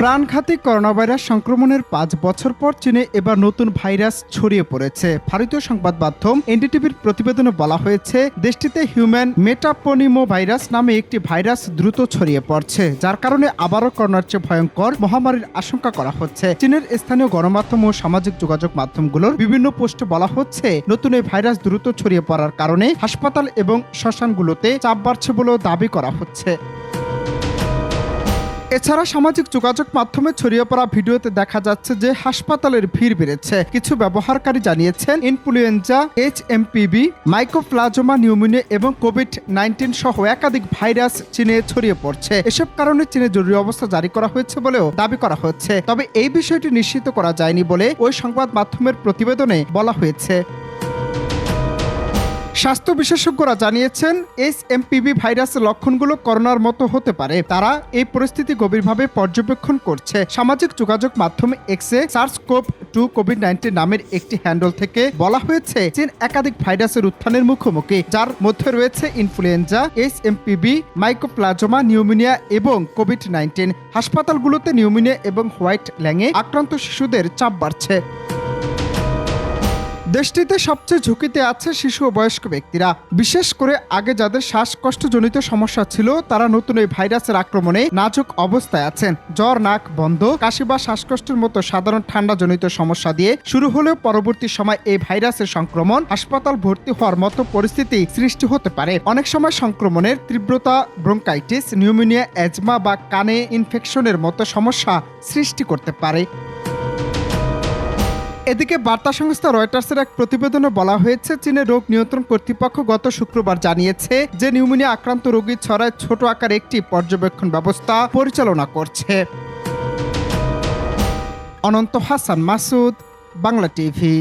প্রাণঘাতী corona virus সংক্রমণের ৫ বছর পর চীনে এবার নতুন ভাইরাস ছড়িয়ে পড়েছে। ভারতীয় সংবাদ মাধ্যম এনডিটিভির প্রতিবেদনে বলা হয়েছে, দেশটিতে হিউম্যান মেটাপনিমো ভাইরাস নামে একটি ভাইরাস দ্রুত ছড়িয়ে পড়ছে, যার কারণে আবারও করোনার চেয়ে ভয়ঙ্কর মহামারীর আশঙ্কা করা হচ্ছে। চীনের স্থানীয় গণমাধ্যম ও সামাজিক যোগাযোগ মাধ্যমগুলোর বিভিন্ন পোস্টে বলা হচ্ছে, নতুন এই ভাইরাস দ্রুত ছড়িয়ে পড়ার কারণে হাসপাতাল এবং শ্মশানগুলোতে চাপ বাড়ছে বলেও দাবি করা হচ্ছে। এছাড়া সামাজিক যোগাযোগ মাধ্যমে ছড়িয়ে পড়া ভিডিওতে দেখা যাচ্ছে যে হাসপাতালের ভিড় বেড়েছে। কিছু ব্যবহারকারী জানিয়েছেন, ইনফ্লুয়েঞ্জা, এইচএমপিভি, মাইকোপ্লাজমা নিউমোনিয়া এবং কোভিড-19 সহ একাধিক ভাইরাস চীনে ছড়িয়ে পড়ছে। এসব কারণে চীনে জরুরি অবস্থা জারি করা হয়েছে বলেও দাবি করা হচ্ছে। তবে এই বিষয়টি নিশ্চিত করা যায়নি বলে ওই সংবাদ মাধ্যমের প্রতিবেদনে বলা হয়েছে। স্বাস্থ্য বিশেষজ্ঞরা জানিয়েছেন, এইচএমপিভি ভাইরাসের লক্ষণগুলো করোনার মতো হতে পারে। তারা এই পরিস্থিতি গভীরভাবে পর্যবেক্ষণ করছে। সামাজিক যোগাযোগ মাধ্যম এক্সে SARS-CoV-2 কোভিড-19 নামের একটি হ্যান্ডেল থেকে বলা হয়েছে, চীন একাধিক ভাইরাসের উত্থানের মুখোমুখি, যার মধ্যে রয়েছে ইনফ্লুয়েঞ্জা, এইচএমপিভি, মাইকোপ্লাজমা নিউমোনিয়া এবং কোভিড-19। হাসপাতালগুলোতে নিউমোনিয়া এবং হোয়াইট ল্যাংয়ে আক্রান্ত শিশুদের চাপ বাড়ছে। দেশটিতে সবচেয়ে ঝুঁকিতে আছে শিশু ও বয়স্ক ব্যক্তিরা। বিশেষ করে আগে যাদের শ্বাসকষ্টজনিত সমস্যা ছিল, তারা নতুন এই ভাইরাসের আক্রমণে নাজুক অবস্থায় আছেন। জ্বর, নাক বন্ধ, কাশি বা শ্বাসকষ্টের মতো সাধারণ ঠান্ডাজনিত সমস্যা দিয়ে শুরু হলেও পরবর্তী সময় এই ভাইরাসের সংক্রমণ হাসপাতাল ভর্তি হওয়ার মতো পরিস্থিতি সৃষ্টি হতে পারে। অনেক সময় সংক্রমণের তীব্রতা ব্রঙ্কাইটিস, নিউমোনিয়া, অ্যাজমা বা কানে ইনফেকশনের মতো সমস্যা সৃষ্টি করতে পারে। এদিকে বার্তা সংস্থা রয়টার্সের এক প্রতিবেদনে বলা হয়েছে, চীনের রোগ নিয়ন্ত্রণ কর্তৃপক্ষ গত শুক্রবার জানিয়েছে যে নিউমোনিয়া আক্রান্ত রোগী ছড়ায় ছোট আকার একটি পর্যবেক্ষণ ব্যবস্থা পরিচালনা করছে। অনন্ত হাসান মাসুদ, বাংলা টিভি।